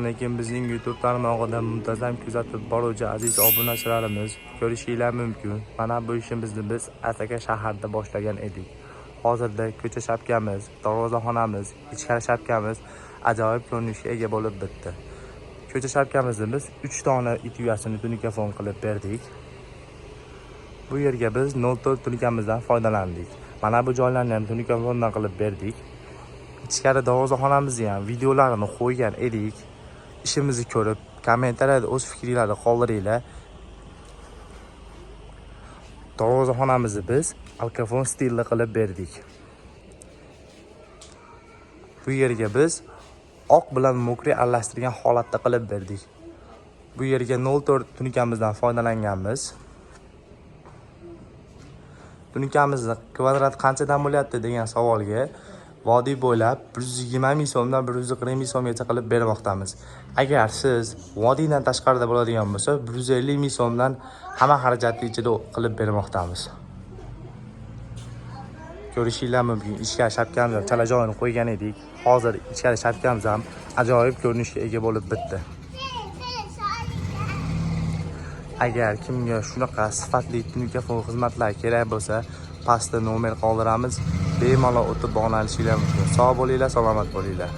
Lekin bizning YouTube tarmog'ida muntazam kuzatib boruvchi aziz obunachilarimiz ko'rishinglar mumkin. Mana bu ishimizni biz Asaka shaharda boshlagan edik. Hozirda ko'cha shapkamiz, darvozaxonamiz, ichkari shapkamiz ajoyib ko'rinishga ega bo'lib bitdi. Ko'cha shapkamizni biz 3 dona it uyasini tunikafon qilib berdik. Bu yerga biz 04 tunikamizdan foydalandik. Mana bu joylarni ham tunikafondan qilib berdik. Ichkari darvozaxonamizni ham videolarini qo'ygan edik. İşimizni ko'rib, kommentariyada o'z fikringizni qoldiringlar. Darvozaxonamizni biz alkafon stilda qilib berdik. Bu yerga biz oq bilan mokri aralashtirgan holatda qilib berdik. Bu yerga 04 tunikamizdan foydalanganmiz. Tunikamizni kvadrat qanchadan bo'lyapti degan savolga vodiy bo'ylab 120 ming so'mdan 140 ming so'mgacha qilib bermoqdamiz. Agar siz vodiydan tashqarida bo'ladigan bo'lsa, 150 ming so'mdan hamma xarajatni ichida qilib bermoqdamiz. Ko'rishinglar mumkin. Ichkari shapkamiz ham chala joyini qo'ygan edik. Hozir ichkari shapkamiz ham ajoyib ko'rinishga ega bo'lib bitdi. Agar kimga shunaqa sifatli tunikafon xizmatlar kerak bo'lsa, pastda nomer qoldiramiz. Bemalol o'tib bog'lanishingiz mumkin. Sog' bo'linglar, salomat bo'linglar.